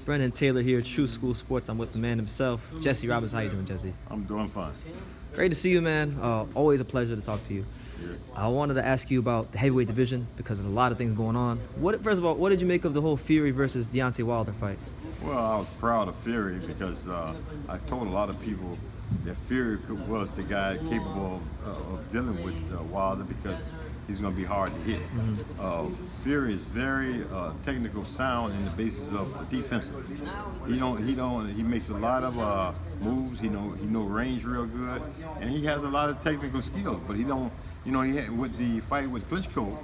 Brennan Taylor here, True School Sports. I'm with the man himself, Jesse Roberts. How you doing, Jesse? I'm doing fine. Great to see you, man. Always a pleasure to talk to you. Yes. I wanted to ask you about the heavyweight division because there's a lot of things going on. First of all, what did you make of the whole Fury versus Deontay Wilder fight? Well, I was proud of Fury because I told a lot of people that Fury was the guy capable of dealing with Wilder because he's going to be hard to hit. Fury is very technical sound in the basis of defensive. He makes a lot of moves. He know range real good, and he has a lot of technical skills. But he don't, with the fight with Klitschko,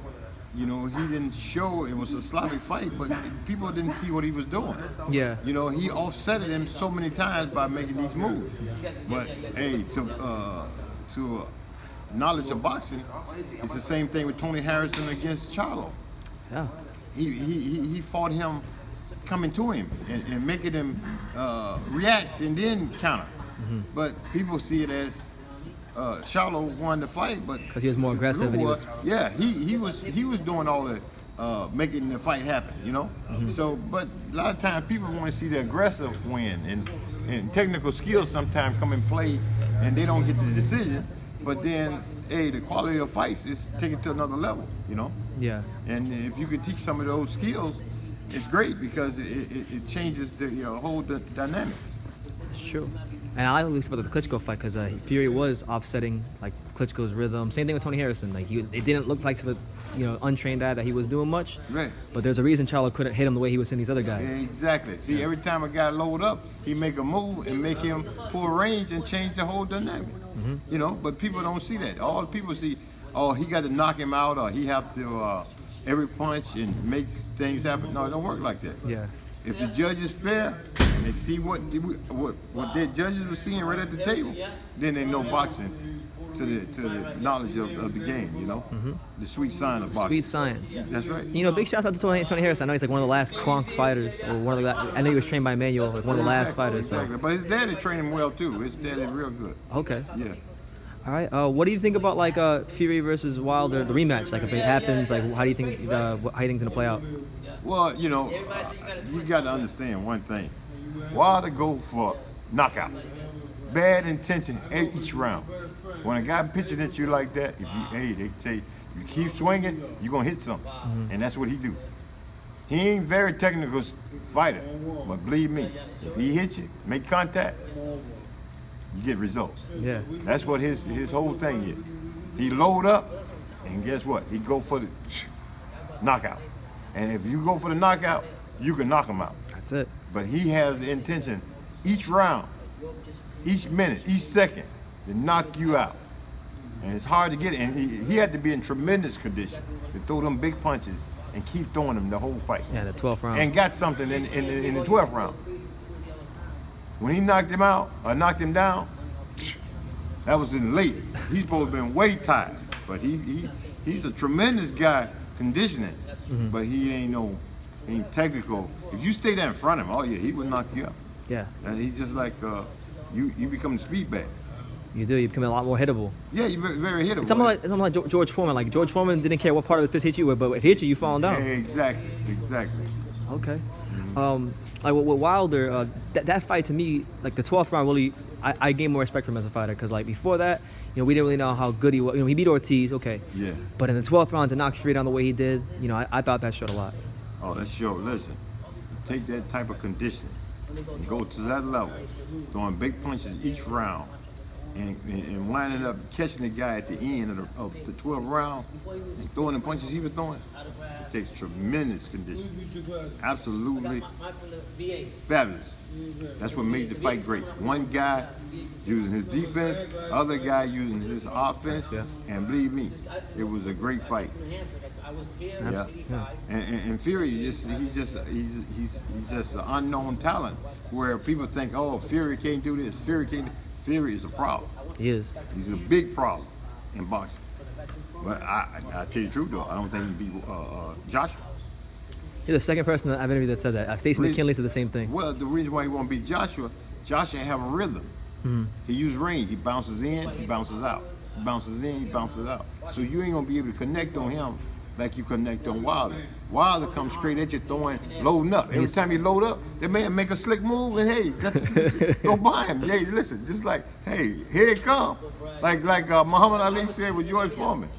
he didn't show it was a sloppy fight, but people didn't see what he was doing. Yeah. He offsetted him so many times by making these moves. But hey, to knowledge of boxing, it's the same thing with Tony Harrison against Charlo. Yeah. He fought him coming to him and making him react and then counter. But people see it as Charlo won the fight, but because he was more aggressive and he was. Yeah, he was doing all the making the fight happen, So, but a lot of times people want to see the aggressive win, and technical skills sometimes come in play, and they don't get the decisions. But then, hey, the quality of fights is taken to another level, Yeah. And if you could teach some of those skills, it's great because it changes the whole dynamics. It's true. And I like about the Klitschko fight because Fury was offsetting like Klitschko's rhythm. Same thing with Tony Harrison. Like it didn't look like to the untrained eye that he was doing much. Right. But there's a reason Charlo couldn't hit him the way he was hitting these other guys. Yeah, exactly. See, every time a guy load up, he make a move and make him pull range and change the whole dynamic. But people don't see that. All people see, oh, he got to knock him out, or he have to every punch and make things happen. No, it don't work like that. Yeah. If the judge is fair and they see what their judges were seeing right at the table, then they know boxing to the knowledge of the game, the sweet science of boxing. Sweet science. That's right. Big shout out to Tony Harrison. I know he's like one of the last Kronk fighters, or one of the. I know he was trained by Manuel, like one of the last fighters. Exactly. But his daddy trained him well too. His daddy real good. Okay. Yeah. All right. What do you think about like Fury versus Wilder, the rematch? Like if it happens, like how do you think it's gonna play out? Well, you got to understand one thing. Wilder go for knockout. Bad intention each round. When a guy pitches at you like that, they say you keep swinging, you're gonna hit something, and that's what he do. He ain't very technical fighter, but believe me, if he hits you, make contact, you get results. Yeah. That's what his whole thing is. He load up, and guess what? He go for the knockout. And if you go for the knockout, you can knock him out. That's it. But he has the intention each round, each minute, each second to knock you out. And it's hard to get it. And he had to be in tremendous condition to throw them big punches and keep throwing them the whole fight. Yeah, the 12th round. And got something in the 12th round. When he knocked him out or knocked him down, that was in late. He's supposed to have been way tired. But he's a tremendous guy conditioning. But he ain't technical. If you stay there in front of him, oh yeah, he would knock you out. Yeah. And he's just like you become the speed bag. You do. You become a lot more hittable. Yeah, you're very hittable. It's something like George Foreman. Like George Foreman didn't care what part of the fist hit you with, but if it hit you, you falling down. Yeah, exactly. Okay. Like with Wilder, that fight to me, like the 12th round, really, I gained more respect for him as a fighter because like before that, we didn't really know how good he was. He beat Ortiz, okay. Yeah. But in the 12th round to knock Fury down the way he did, I thought that showed a lot. Oh, that showed. Listen, take that type of conditioning and go to that level, throwing big punches each round, and winding up catching the guy at the end of the 12th round and throwing the punches he was throwing. It takes tremendous conditioning. Absolutely fabulous. That's what made the fight great. One guy using his defense, other guy using his offense, and believe me, it was a great fight. Yeah. And Fury, he's just an unknown talent where people think, oh, Fury can't do this. Fury is a problem. He is. He's a big problem in boxing. But I tell you the truth though, I don't think he can beat Joshua. You're the second person that I've interviewed that said that. Stacey McKinley said the same thing. Well, the reason why he won't beat Joshua have a rhythm. He uses range. He bounces in, he bounces out. He bounces in, he bounces out. So you ain't gonna be able to connect on him like you connect on Wilder. Wilder comes straight at you, loading up. Every time you load up, that man make a slick move, and hey, go by him. Hey, listen, just like, hey, here it come. Like Muhammad Ali said with George Foreman.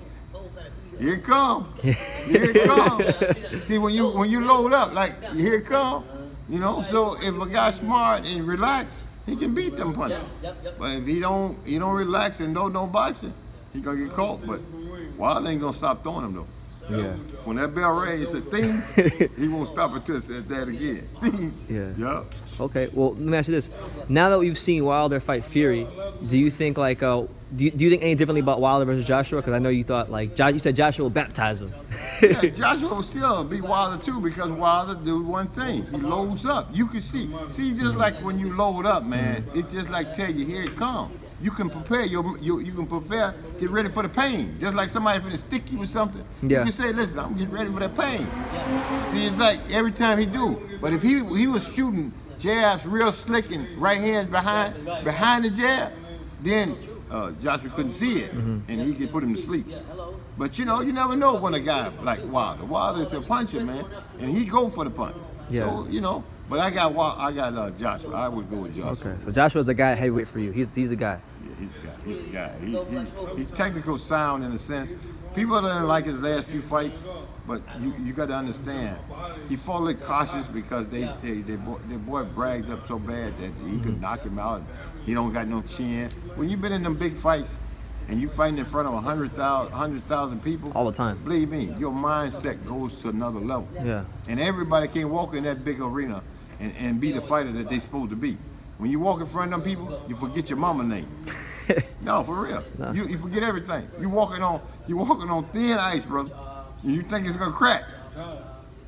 Here it come. Here it come. See, when you load up, like, here it come. You know, so if a guy's smart and relaxed, he can beat them punches. But if he don't relax and don't know boxing, he gonna get caught. But Wilder ain't gonna stop throwing him though. Yeah. When that bell rings, it's a thing. He won't stop until it says that again. Yeah. Yup. Okay. Well, let me ask you this: now that we've seen Wilder fight Fury, do you think do you think any differently about Wilder versus Joshua? Because I know you thought you said Joshua will baptize him. Yeah, Joshua will still beat Wilder too because Wilder do one thing. He loads up. You can see just like when you load up, man. It's just like tell you here it comes. You can prepare you can prepare, get ready for the pain. Just like somebody finna stick you with something. Yeah. You can say, listen, I'm getting ready for that pain. See, it's like every time he do. But if he was shooting jabs real slick and right hand behind the jab, then Joshua couldn't see it, and he could put him to sleep. But you never know when a guy like Wilder's a puncher, man, and he go for the punch. Yeah. So but I got Joshua. I would go with Joshua. Okay. So Joshua's the guy heavyweight for you. He's the guy. Yeah, he's the guy. He's technical sound in a sense. People didn't like his last few fights, but you got to understand, he fought a little cautious because their boy bragged up so bad that he could knock him out. He don't got no chin. When you've been in them big fights and you fighting in front of 100,000 people All the time. believe me, your mindset goes to another level. Yeah. And everybody can't walk in that big arena and be the fighter that they supposed to be. When you walk in front of them people, you forget your mama name. No, for real. No. You forget everything. You walking on thin ice, brother. And you think it's gonna crack.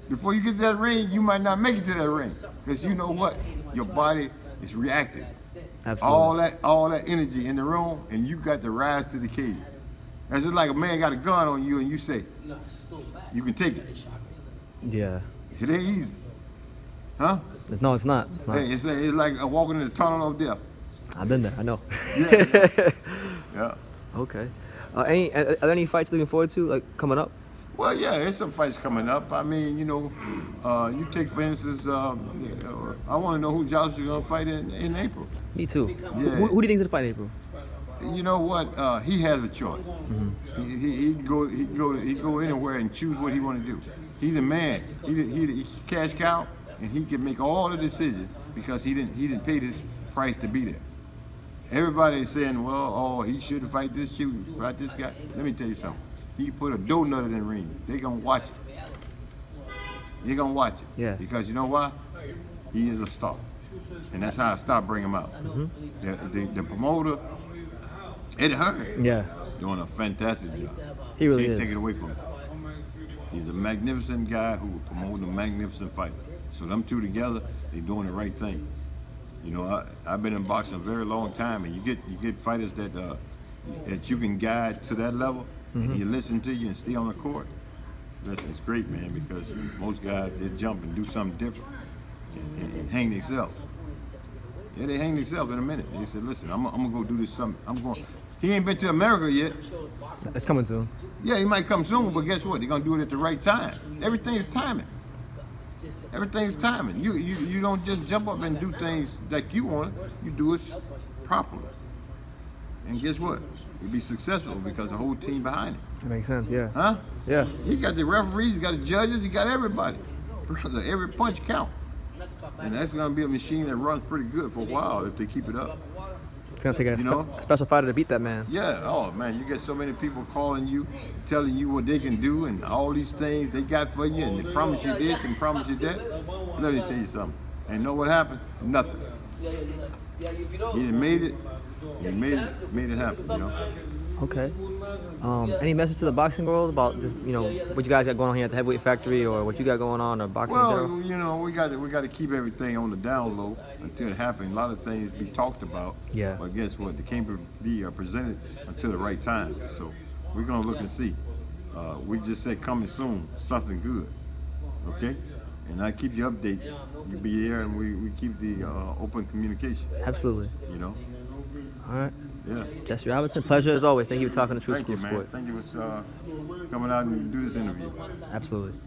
Before you get to that ring, you might not make it to that ring. Because you know what? Your body is reactive. Absolutely. All that energy in the room, and you got to rise to the cage. That's just like a man got a gun on you and you say, you can take it. Yeah. It ain't easy. Huh? No, it's not. It's not. Hey, it's like walking in the tunnel of death. I've been there. I know. Yeah. Okay. Are there any fights you're looking forward to, like coming up? Well, yeah, there's some fights coming up. I mean, you take for instance, I want to know who Joshua's gonna fight in April. Me too. Yeah. Who do you think's gonna fight in April? You know what? He has a choice. He go anywhere and choose what he want to do. He's a man. He's cash cow, and he can make all the decisions because he didn't pay this price to be there. Everybody's saying, well, he shouldn't fight this guy. Let me tell you something. He put a donut in the ring. They're gonna watch it. They're gonna watch it. Yeah. Because you know why? He is a star, and that's how a star bring him out. The promoter, Eddie Hearn, doing a fantastic job. He really Can't is. take it away from him. He's a magnificent guy who promotes a magnificent fight. So them two together, they're doing the right thing. I've been in boxing a very long time, and you get fighters that you can guide to that level, and you listen to you and stay on the court. It's great, man, because most guys, they jump and do something different and hang themselves. Yeah, they hang themselves in a minute. They said, listen, I'm gonna go do this something. He ain't been to America yet. It's coming soon. Yeah, he might come soon, but guess what? They're gonna do it at the right time. Everything is timing. Everything's timing. You don't just jump up and do things like you want it. You do it properly. And guess what? You'll be successful because the whole team behind it. That makes sense. Yeah. Huh? Yeah. He got the referees, he got the judges, he got everybody. Brother, every punch count. And that's gonna be a machine that runs pretty good for a while if they keep it up. It's gonna take a special fighter to beat that man. Yeah. Oh man, you get so many people calling you, telling you what they can do and all these things they got for you, and they promise you this and promise you that. Let me tell you something. And know what happened? Nothing. He done made it. He made it happen. Okay. Any message to the boxing world about just what you guys got going on here at the Heavyweight Factory, or what you got going on, or boxing in general? We got to keep everything on the down low until it happens. A lot of things be talked about. Yeah. But guess what? They can't be presented until the right time. So we're gonna look and see. We just said coming soon, something good. Okay. And I keep you updated. You be here, and we keep the open communication. Absolutely. All right. Yeah. Jesse Robinson, pleasure as always. Thank you for talking to True Thank School you, man. Sports. Thank you for coming out and do this interview. Absolutely.